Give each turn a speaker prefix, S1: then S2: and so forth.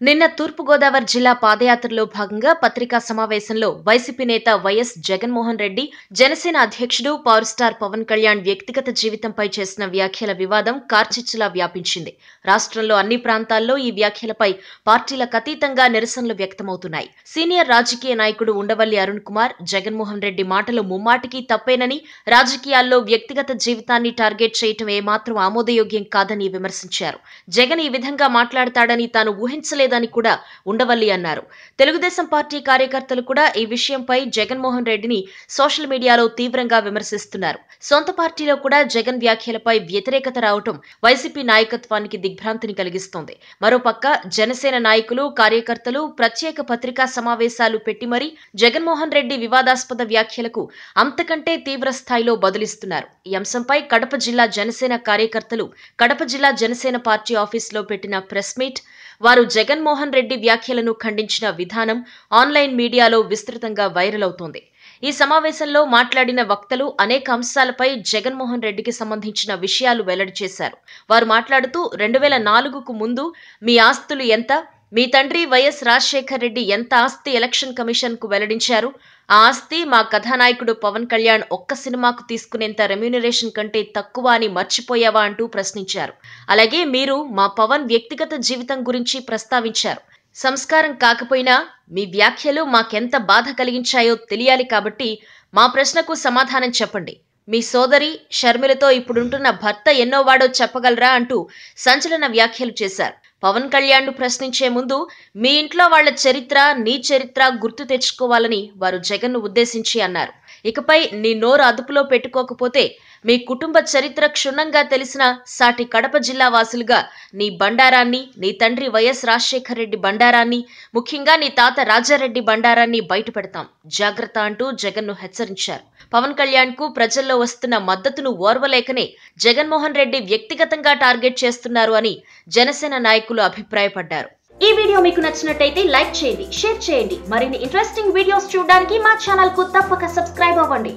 S1: నిన్న తూర్పు గోదావరి జిల్లా పాదయాత్రలో భాగంగా పత్రికా సమావేశంలో వైసీపీ నేత వైఎస్ జగన్మోహన్ రెడ్డి, జనసేన అధ్యక్షుడు పవర్ స్టార్ పవన్ కళ్యాణ్ వ్యక్తిగత జీవితంపై చేసిన వ్యాఖ్యల వివాదం కార్చిచ్చులా వ్యాపించింది. రాష్ట్రంలో అన్ని ప్రాంతాల్లో ఈ వ్యాఖ్యలపై పార్టీలకు అతీతంగా నిరసనలు వ్యక్తమవుతున్నాయి. సీనియర్ రాజకీయ నాయకుడు ఉండవల్లి అరుణ్ కుమార్ జగన్మోహన్ రెడ్డి మాటలు ముమ్మాటికి తప్పేనని, రాజకీయాల్లో వ్యక్తిగత జీవితాన్ని టార్గెట్ చేయటం ఏమాత్రం ఆమోదయోగ్యం కాదని విమర్శించారు. జగన్ ఈ విధంగా మాట్లాడతాడని తాను ఊహించలేదని కూడా ఉండవల్లి అన్నారు. తెలుగుదేశం పార్టీ కార్యకర్తలు కూడా ఈ విషయంపై జగన్మోహన్ రెడ్డిని సోషల్ మీడియాలో తీవ్రంగా విమర్శిస్తున్నారు. సొంత పార్టీలో కూడా జగన్ వ్యాఖ్యలపై వ్యతిరేకత రావటం వైసీపీ నాయకత్వానికి దిగ్భ్రాంతిని కలిగిస్తోంది. మరోపక్క జనసేన నాయకులు, కార్యకర్తలు ప్రత్యేక పత్రికా సమావేశాలు పెట్టి మరీ జగన్మోహన్ రెడ్డి వివాదాస్పద వ్యాఖ్యలకు అంతకంటే తీవ్ర స్థాయిలో బదులిస్తున్నారు. ఈ అంశంపై కడప జిల్లా జనసేన కార్యకర్తలు కడప జిల్లా జనసేన పార్టీ ఆఫీసులో పెట్టిన ప్రెస్ మీట్, వారు జగన్మోహన్ రెడ్డి వ్యాఖ్యలను ఖండించిన విధానం ఆన్లైన్ మీడియాలో విస్తృతంగా వైరల్ అవుతోంది. ఈ సమావేశంలో మాట్లాడిన వక్తలు అనేక అంశాలపై జగన్మోహన్ రెడ్డికి సంబంధించిన విషయాలు వెల్లడి చేశారు. వారు మాట్లాడుతూ 2004కు ముందు మీ ఆస్తులు ఎంత, మీ తండ్రి వైఎస్ రాజశేఖర్ రెడ్డి ఎంత ఆస్తి ఎలక్షన్ కమిషన్ కు వెల్లడించారు, ఆ ఆస్తి మా కథానాయకుడు పవన్ కళ్యాణ్ ఒక్క సినిమాకు తీసుకునేంత రెమ్యూనరేషన్ కంటే తక్కువ అని మర్చిపోయావా అంటూ ప్రశ్నించారు. అలాగే మీరు మా పవన్ వ్యక్తిగత జీవితం గురించి ప్రస్తావించారు. సంస్కారం కాకపోయినా మీ వ్యాఖ్యలు మాకెంత బాధ కలిగించాయో తెలియాలి కాబట్టి మా ప్రశ్నకు సమాధానం చెప్పండి. మీ సోదరి షర్మిలతో ఇప్పుడుంటున్న భర్త ఎన్నోవాడో చెప్పగలరా అంటూ సంచలన వ్యాఖ్యలు చేశారు. పవన్ కళ్యాణ్ ను ప్రశ్నించే ముందు మీ ఇంట్లో వాళ్ల చరిత్ర, నీ చరిత్ర గుర్తు తెచ్చుకోవాలని వారు జగన్ ను ఉద్దేశించి అన్నారు. ఇకపై నీ నోరు అదుపులో పెట్టుకోకపోతే మీ కుటుంబ చరిత్ర క్షుణ్ణంగా తెలిసిన సాటి కడప జిల్లా వాసులుగా నీ బండారాన్ని, నీ తండ్రి వైఎస్ రాజశేఖర్ రెడ్డి బండారాన్ని, ముఖ్యంగా నీ తాత రాజారెడ్డి బండారాన్ని బయటపెడతాం, జాగ్రత్త అంటూ జగన్ ను హెచ్చరించారు. పవన్ కళ్యాణ్ కు ప్రజల్లో వస్తున్న మద్దతును ఓర్వలేకనే జగన్మోహన్ రెడ్డి వ్యక్తిగతంగా టార్గెట్ చేస్తున్నారు అని జనసేన నాయకులు అభిప్రాయపడ్డారు. ఈ వీడియో మీకు నచ్చినట్టయితే లైక్ చేయండి, షేర్ చేయండి. మరిన్ని ఇంట్రెస్టింగ్ వీడియోస్ చూడడానికి మా ఛానల్ కు తప్పక సబ్స్క్రైబ్ అవ్వండి.